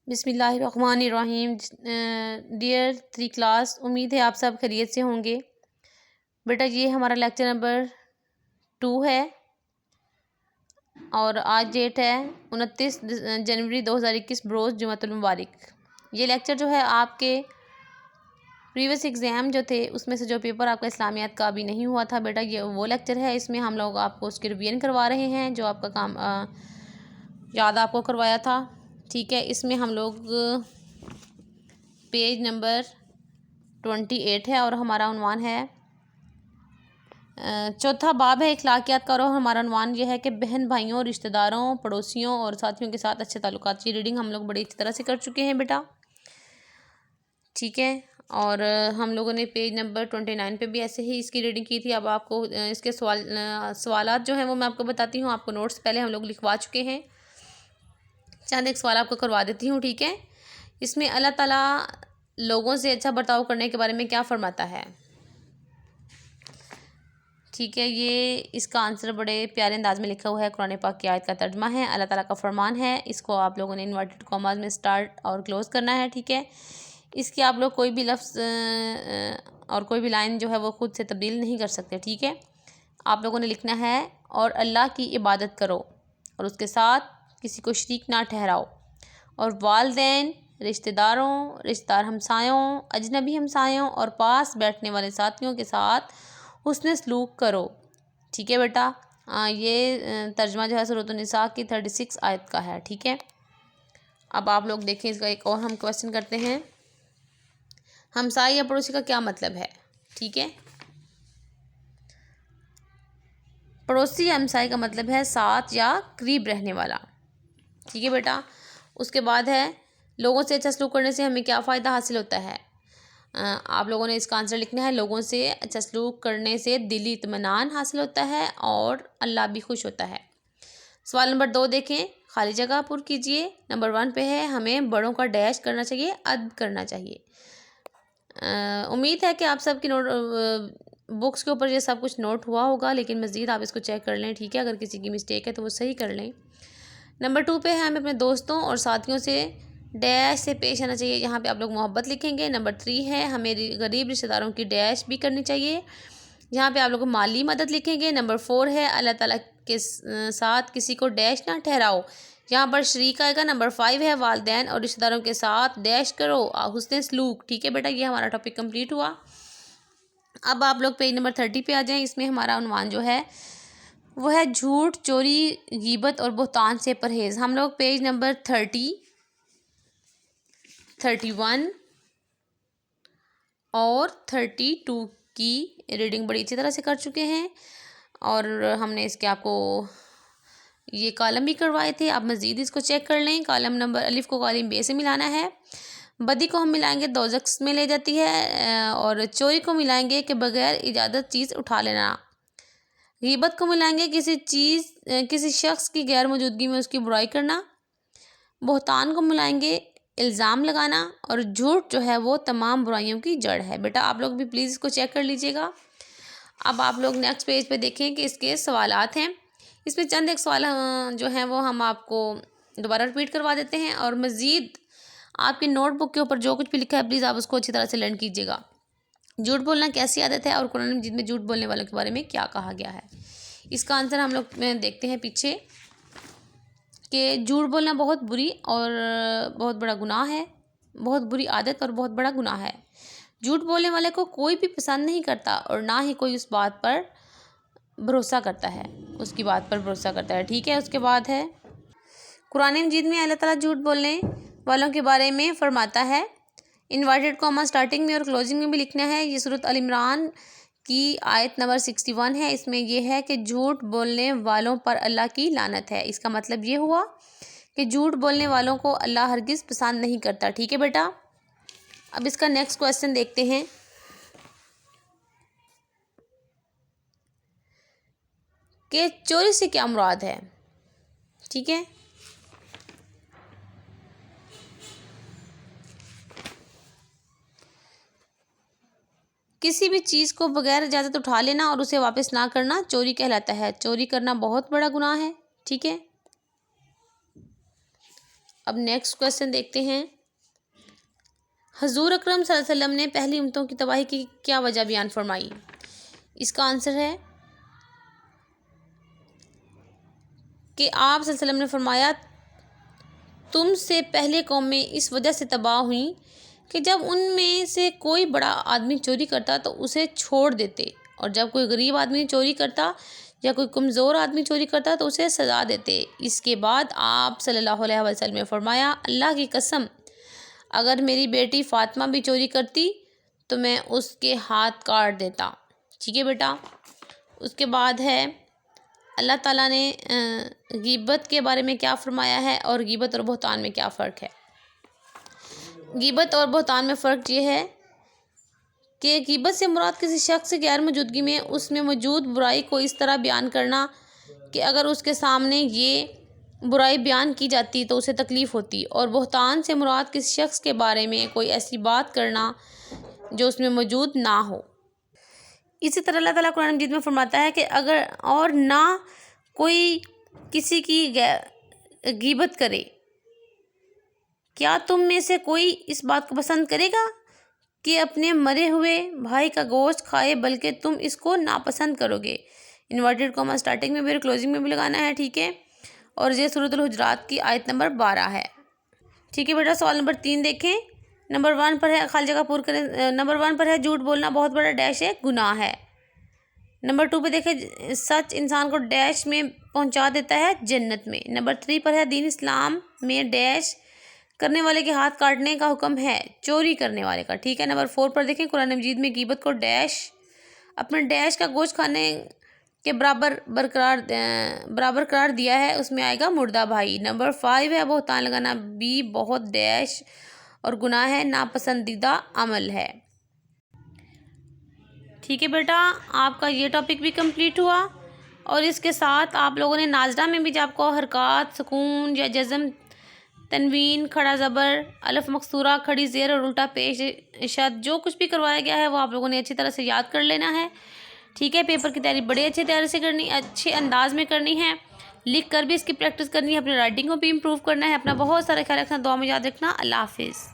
بسم اللہ الرحمن الرحیم۔ ڈیئر 3 کلاس، امید ہے آپ سب خیریت سے ہوں گے۔ بیٹا یہ ہمارا لیکچر نمبر 2 ہے اور آج ڈیٹ ہے 29 جنوری 2021 بروز جمعۃ المبارک۔ یہ لیکچر جو ہے آپ کے پریویس ایگزام جو تھے اس میں سے جو پیپر آپ کا اسلامیات کا ابھی نہیں ہوا تھا بیٹا، یہ وہ لیکچر ہے۔ اس میں ہم لوگ آپ کو اس کی ریویژن کروا رہے ہیں جو آپ کا کام یاد آپ کو کروایا تھا، ٹھیک ہے۔ اس میں ہم لوگ پیج نمبر 28 ہے اور ہمارا عنوان ہے چوتھا باب ہے اخلاقیات کا، اور ہمارا عنوان یہ ہے کہ بہن بھائیوں، رشتہ داروں، پڑوسیوں اور ساتھیوں کے ساتھ اچھے تعلقات۔ یہ ریڈنگ ہم لوگ بڑی اچھی طرح سے کر چکے ہیں بیٹا، ٹھیک ہے۔ اور ہم لوگوں نے پیج نمبر 29 پہ بھی ایسے ہی اس کی ریڈنگ کی تھی۔ اب آپ کو اس کے سوالات جو ہیں وہ میں آپ کو بتاتی ہوں۔ آپ کو نوٹس پہلے ہم لوگ لکھوا چکے ہیں، چند ایک سوال آپ کو کروا دیتی ہوں، ٹھیک ہے۔ اس میں اللہ تعالیٰ لوگوں سے اچھا برتاؤ کرنے کے بارے میں کیا فرماتا ہے، ٹھیک ہے۔ یہ اس کا آنسر بڑے پیارے انداز میں لکھا ہوا ہے، قرآن پاک کی آیت کا ترجمہ ہے، اللہ تعالیٰ کا فرمان ہے۔ اس کو آپ لوگوں نے انورٹڈ کاماز میں سٹارٹ اور کلوز کرنا ہے، ٹھیک ہے۔ اس کی آپ لوگ کوئی بھی لفظ اور کوئی بھی لائن جو ہے وہ خود سے تبدیل نہیں کر سکتے، ٹھیک ہے۔ آپ لوگوں نے لکھنا ہے اور اللہ کی عبادت کرو اور اس کے ساتھ کسی کو شریک نہ ٹھہراؤ، اور والدین، رشتہ دار ہمسایوں، اجنبی ہمسایوں اور پاس بیٹھنے والے ساتھیوں کے ساتھ حسن سلوک کرو، ٹھیک ہے بیٹا۔ یہ ترجمہ جو ہے سورۃ النساء کی 36 آیت کا ہے، ٹھیک ہے۔ اب آپ لوگ دیکھیں اس کا ایک اور ہم کویسچن کرتے ہیں، ہمسائے یا پڑوسی کا کیا مطلب ہے، ٹھیک ہے۔ پڑوسی یا ہمسائے کا مطلب ہے ساتھ یا قریب رہنے والا، ٹھیک ہے بیٹا۔ اس کے بعد ہے لوگوں سے اچھا سلوک کرنے سے ہمیں کیا فائدہ حاصل ہوتا ہے۔ آپ لوگوں نے اس کا آنسر لکھنا ہے، لوگوں سے اچھا سلوک کرنے سے دلی اطمینان حاصل ہوتا ہے اور اللہ بھی خوش ہوتا ہے۔ سوال نمبر 2 دیکھیں، خالی جگہ پر کیجئے۔ نمبر 1 پہ ہے ہمیں بڑوں کا ڈیش کرنا چاہیے، ادب کرنا چاہیے۔ امید ہے کہ آپ سب کی بکس کے اوپر یہ سب کچھ نوٹ ہوا ہوگا، لیکن مزید آپ اس کو چیک کر لیں، ٹھیک ہے۔ اگر کسی کی مسٹیک ہے تو وہ صحیح کر لیں۔ نمبر 2 پہ ہے ہمیں اپنے دوستوں اور ساتھیوں سے ڈیش سے پیش آنا چاہیے، یہاں پہ آپ لوگ محبت لکھیں گے۔ نمبر 3 ہے ہمیں غریب رشتہ داروں کی ڈیش بھی کرنی چاہیے، یہاں پہ آپ لوگ مالی مدد لکھیں گے۔ نمبر 4 ہے اللہ تعالیٰ کے ساتھ کسی کو ڈیش نہ ٹھہراؤ، یہاں پر شریک آئے گا۔ نمبر 5 ہے والدین اور رشتہ داروں کے ساتھ ڈیش کرو، حسن سلوک، ٹھیک ہے بیٹا۔ یہ ہمارا ٹاپک کمپلیٹ ہوا۔ اب آپ لوگ پیج نمبر 30 پہ آ جائیں۔ اس میں ہمارا عنوان جو ہے وہ ہے جھوٹ، چوری، غیبت اور بہتان سے پرہیز۔ ہم لوگ پیج نمبر 30، 31 اور 32 کی ریڈنگ بڑی اچھی طرح سے کر چکے ہیں، اور ہم نے اس کے آپ کو یہ کالم بھی کروائے تھے۔ آپ مزید اس کو چیک کر لیں۔ کالم نمبر الف کو کالم بے سے ملانا ہے، بدی کو ہم ملائیں گے دوزخ میں لے جاتی ہے، اور چوری کو ملائیں گے کہ بغیر اجازت چیز اٹھا لینا، غیبت کو ملائیں گے کسی شخص کی غیر موجودگی میں اس کی برائی کرنا، بہتان کو ملائیں گے الزام لگانا، اور جھوٹ جو ہے وہ تمام برائیوں کی جڑ ہے۔ بیٹا آپ لوگ بھی پلیز اس کو چیک کر لیجئے گا۔ اب آپ لوگ نیکسٹ پیج پہ دیکھیں کہ اس کے سوالات ہیں۔ اس میں چند ایک سوال جو ہیں وہ ہم آپ کو دوبارہ ریپیٹ کروا دیتے ہیں، اور مزید آپ کی نوٹ بک کے اوپر جو کچھ بھی لکھا ہے پلیز آپ اس کو اچھی طرح سے لرن کیجیے گا۔ جھوٹ بولنا کیسی عادت ہے اور قرآن مجید میں جھوٹ بولنے والوں کے بارے میں کیا کہا گیا ہے۔ اس کا آنسر ہم لوگ دیکھتے ہیں پیچھے، کہ جھوٹ بولنا بہت بری اور بہت بڑا گناہ ہے، بہت بری عادت اور بہت بڑا گناہ ہے۔ جھوٹ بولنے والے کو کوئی بھی پسند نہیں کرتا، اور نہ ہی کوئی اس بات پر بھروسہ کرتا ہے، اس کی بات پر بھروسہ کرتا ہے، ٹھیک ہے۔ اس کے بعد ہے قرآن مجید میں اللہ تعالیٰ جھوٹ بولنے والوں کے بارے میں فرماتا ہے، انورٹڈ کاما سٹارٹنگ میں اور کلوزنگ میں بھی لکھنا ہے۔ یہ سورۃ ال عمران کی آیت نمبر 61 ہے۔ اس میں یہ ہے کہ جھوٹ بولنے والوں پر اللہ کی لعنت ہے۔ اس کا مطلب یہ ہوا کہ جھوٹ بولنے والوں کو اللہ ہرگز پسند نہیں کرتا، ٹھیک ہے بیٹا۔ اب اس کا نیکسٹ کویسچن دیکھتے ہیں کہ چوری سے کیا مراد ہے، ٹھیک ہے۔ کسی بھی چیز کو بغیر اجازت اٹھا لینا اور اسے واپس نہ کرنا چوری کہلاتا ہے۔ چوری کرنا بہت بڑا گناہ ہے، ٹھیک ہے۔ اب نیکسٹ کویسچن دیکھتے ہیں. حضور اکرم صلی اللہ علیہ وسلم نے پہلی امتوں کی تباہی کی کیا وجہ بیان فرمائی؟ اس کا آنسر ہے کہ آپ صلی اللہ علیہ وسلم نے فرمایا تم سے پہلے قومیں اس وجہ سے تباہ ہوئیں کہ جب ان میں سے کوئی بڑا آدمی چوری کرتا تو اسے چھوڑ دیتے، اور جب کوئی غریب آدمی چوری کرتا یا کوئی کمزور آدمی چوری کرتا تو اسے سزا دیتے. اس کے بعد آپ صلی اللہ علیہ وسلم نے فرمایا اللہ کی قسم اگر میری بیٹی فاطمہ بھی چوری کرتی تو میں اس کے ہاتھ کاٹ دیتا. ٹھیک ہے بیٹا. اس کے بعد ہے اللہ تعالیٰ نے غیبت کے بارے میں کیا فرمایا ہے اور غیبت اور بہتان میں کیا فرق ہے. غیبت اور بہتان میں فرق یہ ہے کہ غیبت سے مراد کسی شخص کی غیر موجودگی میں اس میں موجود برائی کو اس طرح بیان کرنا کہ اگر اس کے سامنے یہ برائی بیان کی جاتی تو اسے تکلیف ہوتی، اور بہتان سے مراد کسی شخص کے بارے میں کوئی ایسی بات کرنا جو اس میں موجود نہ ہو. اسی طرح اللہ تعالیٰ قرآن مجید میں فرماتا ہے کہ اگر اور نہ کوئی کسی کی غیبت کرے، کیا تم میں سے کوئی اس بات کو پسند کرے گا کہ اپنے مرے ہوئے بھائی کا گوشت کھائے، بلکہ تم اس کو ناپسند کرو گے. انورٹیڈ کاما اسٹارٹنگ میں بھی اور کلوزنگ میں بھی لگانا ہے. ٹھیک ہے. اور یہ سورۃ الحجرات کی آیت نمبر 12 ہے. ٹھیک ہے بیٹا. سوال نمبر 3 دیکھیں. نمبر 1 پر ہے خالی جگہ پور کریں. نمبر 1 پر ہے جھوٹ بولنا بہت بڑا ڈیش ہے گناہ ہے. نمبر 2 پہ دیکھیں سچ انسان کو ڈیش میں پہنچا دیتا ہے جنت میں. نمبر 3 پر ہے دین اسلام میں ڈیش کرنے والے کے ہاتھ کاٹنے کا حکم ہے چوری کرنے والے کا. ٹھیک ہے. نمبر 4 پر دیکھیں قرآن مجید میں غیبت کو ڈیش اپنے ڈیش کا گوشت کھانے کے برابر قرار دیا ہے، اس میں آئے گا مردہ بھائی. نمبر 5 ہے بہتان لگانا بھی بہت ڈیش اور گناہ ہے، ناپسندیدہ عمل ہے. ٹھیک ہے بیٹا. آپ کا یہ ٹاپک بھی کمپلیٹ ہوا، اور اس کے ساتھ آپ لوگوں نے ناظرہ میں بھی جو آپ کو حرکات سکون یا جزم تنوین کھڑا زبر الف مقصورہ کھڑی زیر اور الٹا پیش شد جو کچھ بھی کروایا گیا ہے وہ آپ لوگوں نے اچھی طرح سے یاد کر لینا ہے. ٹھیک ہے. پیپر کی تیاری بڑے اچھے طرح سے کرنی، اچھے انداز میں کرنی ہے، لکھ کر بھی اس کی پریکٹس کرنی ہے، اپنی رائٹنگ کو بھی امپروو کرنا ہے. اپنا بہت سارا خیال رکھنا، دعا میں یاد رکھنا. اللہ حافظ.